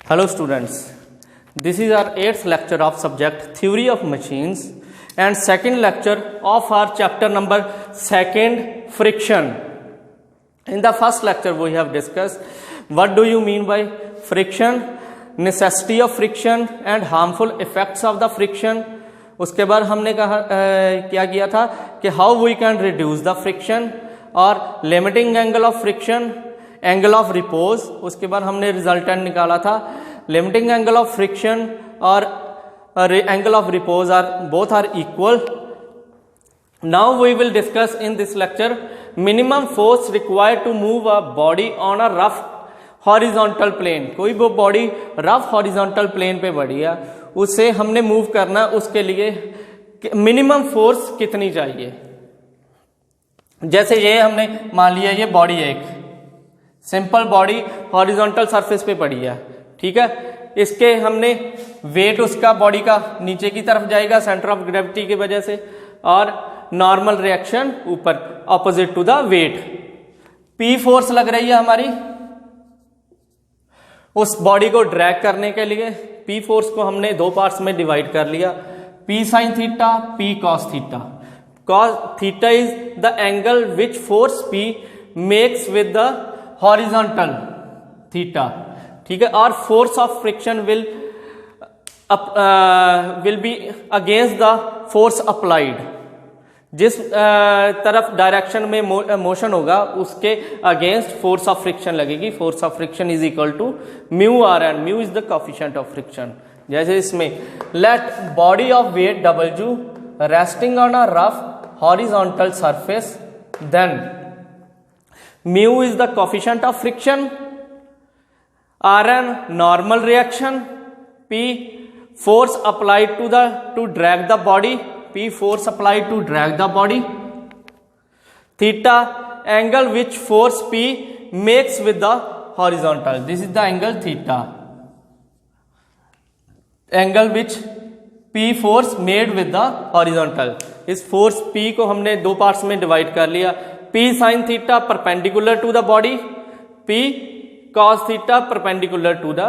Hello students, this is our 8th lecture of subject Theory of Machines and second lecture of our chapter number 2 Friction. In the first lecture we have discussed what do you mean by friction, necessity of friction and harmful effects of the friction. उसके बाद हमने कहा क्या किया था कि how we can reduce the friction और limiting angle of friction, angle of repose. उसके बाद हमने रिजल्टेंट निकाला था लिमिटिंग एंगल ऑफ फ्रिक्शन और angle of repose are both are equal. Now we will discuss in this lecture minimum force required to move a body on a rough horizontal plane. कोई वो body rough horizontal plane पे बढ़ी है, उसे हमने move करना, उसके लिए मिनिमम फोर्स कितनी चाहिए. जैसे ये हमने मान लिया ये बॉडी एक सिंपल बॉडी हॉरिजॉन्टल सरफेस पे पड़ी है, ठीक है. इसके हमने वेट उसका बॉडी का नीचे की तरफ जाएगा सेंटर ऑफ ग्रेविटी की वजह से, और नॉर्मल रिएक्शन ऊपर opposite to the weight. P force लग रही है हमारी उस बॉडी को ड्रैग करने के लिए. पी फोर्स को हमने दो पार्ट्स में डिवाइड कर लिया, P sine theta, P cos theta. Cos theta is the angle which force P makes with the horizontal theta, ठीक है. और force of friction will be against the force applied. जिस तरफ डायरेक्शन में motion होगा उसके अगेंस्ट फोर्स ऑफ फ्रिक्शन लगेगी. Force of friction is equal to mu R N. Mu is the coefficient of friction. जैसे इसमें let body of weight W resting on a rough horizontal surface, then mu is the coefficient of friction, Rn normal reaction, P force applied to drag the body, P force applied to drag the body, theta angle which force P makes with the horizontal. This is the angle theta, angle which P force made with the horizontal. इस force P को हमने दो parts में divide कर लिया. P sin theta perpendicular to the body, P cos theta perpendicular to the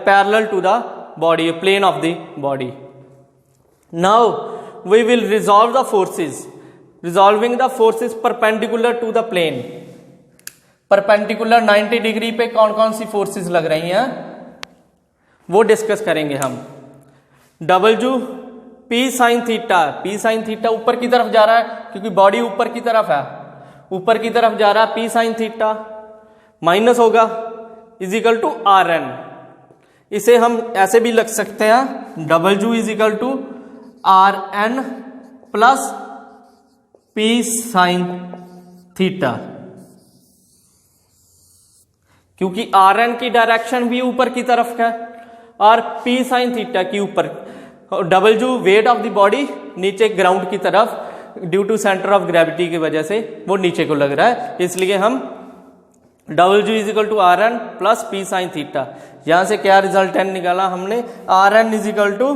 parallel to the body, plane of the body. Now we will resolve the forces. Resolving the forces perpendicular to the plane. Perpendicular 90 degree पे कौन कौन सी forces लग रही हैं वो discuss करेंगे हम. W P sin theta, P sin theta ऊपर की तरफ जा रहा है क्योंकि बॉडी ऊपर की तरफ है, ऊपर की तरफ जा रहा है. P sin थीटा माइनस होगा is equal to R N. इसे हम ऐसे भी लिख सकते हैं W is equal to R N plus P sin theta, क्योंकि आर एन की डायरेक्शन भी ऊपर की तरफ है और P sin थीटा की ऊपर. W weight of the body नीचे ग्राउंड की तरफ due to centre of gravity की वजह से वो नीचे को लग रहा है, इसलिए हम W is equal to R N plus P sine theta. यहां से क्या रिजल्टेंट निकाला हमने, R N is equal to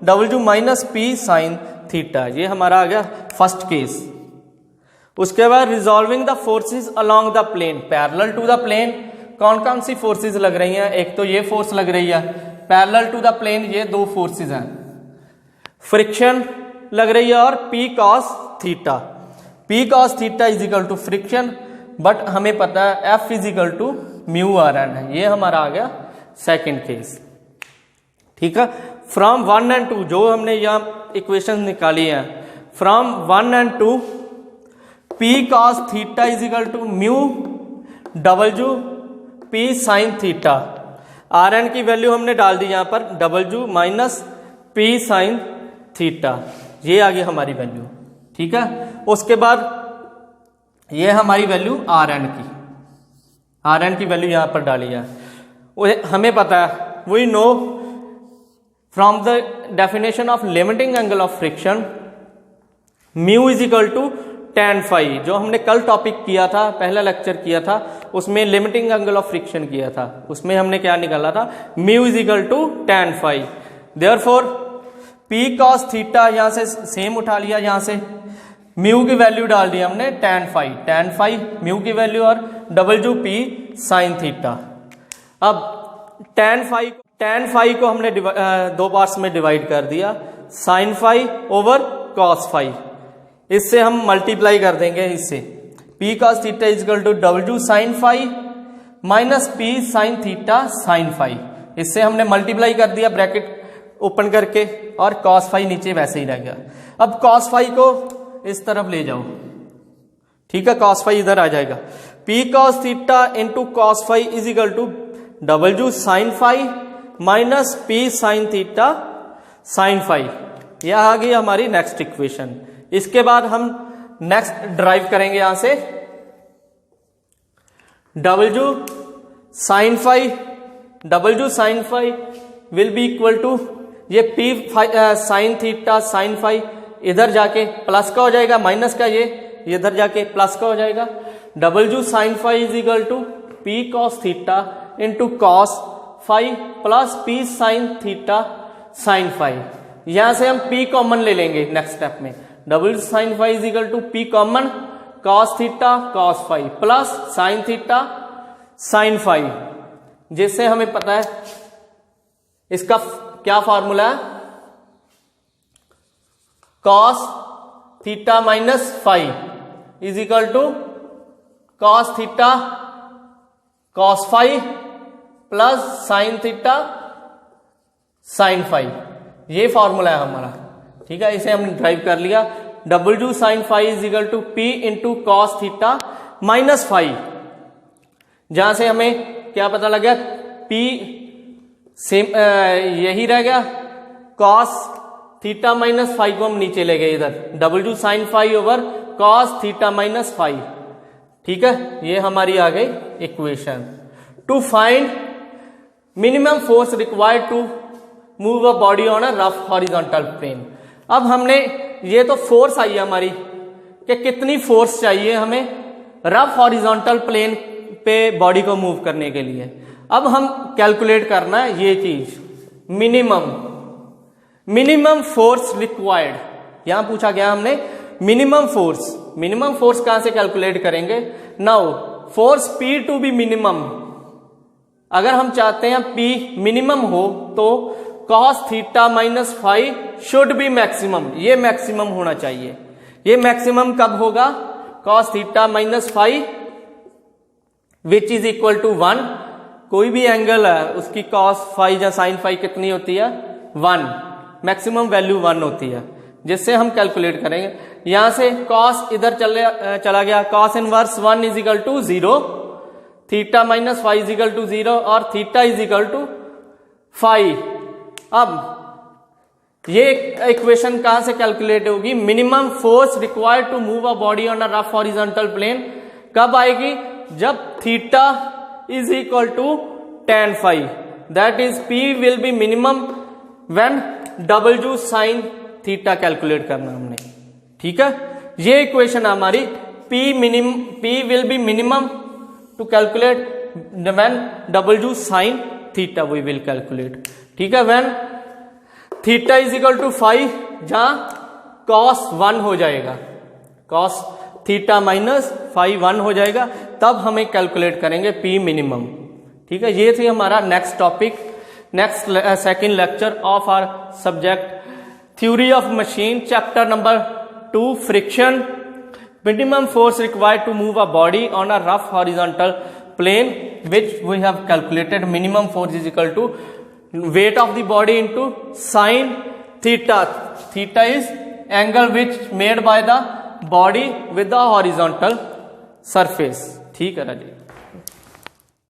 W minus P sine theta. ये हमारा आ गया फर्स्ट केस. उसके बाद resolving the forces along the plane parallel to the plane. कौन कौन सी फोर्सेस लग रही हैं, एक तो ये फोर्स लग रही है पैरेलल टू द प्लेन, ये दो फोर्सेस हैं. फ्रिक्शन लग रही है और P cos theta. P cos theta is equal to friction, but हमें पता है F is equal to mu R N है. ये हमारा आ गया सेकेंड केस, ठीक है. फ्रॉम 1 and 2 जो हमने यहाँ इक्वेशन निकाली है, from 1 and 2 P cos theta is equal to mu W P sine theta. R N की वैल्यू हमने डाल दी यहाँ पर W minus P sine theta. ये आ गई हमारी वैल्यू, ठीक है. उसके बाद ये हमारी वैल्यू आर एन की, आर एन की वैल्यू यहां पर डाली है. हमें पता है we know from the definition of limiting angle of friction mu is equal to tan phi. जो हमने कल टॉपिक किया था, पहला लेक्चर किया था, उसमें लिमिटिंग एंगल ऑफ फ्रिक्शन किया था, उसमें हमने क्या निकाला था, mu is equal to tan phi. Therefore P cos theta यहां से सेम उठा लिया, यहां से म्यू की वैल्यू डाल दी हमने tan फाई म्यू की वैल्यू और W P साइन थीटा. अब tan tan फाई को हमने दो पार्ट्स में डिवाइड कर दिया, sin phi over cos phi. इससे हम मल्टीप्लाई कर देंगे इससे, p cos theta is equal to W sin phi minus p sin theta sin phi. इससे हमने मल्टीप्लाई कर दिया ब्रैकेट ओपन करके, और cos फाई नीचे वैसे ही रह गया। अब cos फाई को इस तरफ ले जाओ, ठीक है, cos फाई इधर आ जाएगा। p cos theta into cos phi is equal to W sin phi minus p sin theta sin phi. यह आ गई हमारी नेक्स्ट इक्वेशन। इसके बाद हम नेक्स्ट ड्राइव करेंगे यहां से W sin phi will be equal to ये p sin theta sin phi इधर जाके प्लस का हो जाएगा, माइनस का ये इधर जाके प्लस का हो जाएगा। W sin phi is equal to p cos theta into cos phi plus p sin theta sin phi. यहां से हम p कॉमन ले लेंगे नेक्स्ट स्टेप में। W sin phi is equal to p common cos theta cos phi plus sin theta sin phi, जिससे हमें पता है इसका क्या फॉर्मूला है, cos theta minus phi is equal to cos theta cos phi plus sin theta sin phi. ये formula है हमारा, ठीक है। इसे हमने ड्राइव कर लिया। W sin phi is equal to p into cos theta minus phi, जहां से हमें क्या पता लग गया, p सेम यही रह गया, cos थीटा माइनस फाई को हम नीचे ले गए इधर, W sin phi over cos theta minus phi, ठीक है। ये हमारी आ गई equation. To find minimum force required to move a body on a rough horizontal plane. अब हमने ये तो फोर्स आई है हमारी कि कितनी फोर्स चाहिए हमें रफ हॉरिजॉन्टल प्लेन पे बॉडी को मूव करने के लिए। अब हम कैलकुलेट करना है ये चीज, मिनिमम फोर्स रिक्वायर्ड। यहां पूछा गया हमने मिनिमम फोर्स कहां से कैलकुलेट करेंगे। Now force P to be minimum, अगर हम चाहते हैं P मिनिमम हो तो cos theta minus phi should be maximum, ये मैक्सिमम होना चाहिए। ये मैक्सिमम कब होगा, cos theta minus phi which is equal to 1। कोई भी एंगल है उसकी cos फाई या sin फाई कितनी होती है, 1, मैक्सिमम वैल्यू 1 होती है, जिससे हम कैलकुलेट करेंगे। यहां से cos इधर चला गया, cos inverse 1 is equal to 0, theta minus phi is equal to 0 और theta is equal to phi. अब ये इक्वेशन कहां से कैलकुलेट होगी, minimum force required to move a body on a rough horizontal plane कब आएगी, जब theta is equal to tan phi, that is P will be minimum when W sin theta calculate करना हमने, ठीक है। ये इक्वेशन हमारी P will be minimum to calculate when W sin theta we will calculate, ठीक है। When theta is equal to phi, जहां cos 1 हो जाएगा, cos थीटा माइनस फाई 1 हो जाएगा, तब हमें कैलकुलेट करेंगे P मिनिमम, ठीक है। ये थी हमारा next topic, next second lecture of our subject theory of machine, chapter number 2 friction. Minimum force required to move a body on a rough horizontal plane which we have calculated minimum force is equal to weight of the body into sin theta. Theta is angle which made by the body with the horizontal surface, ठीक है राजी।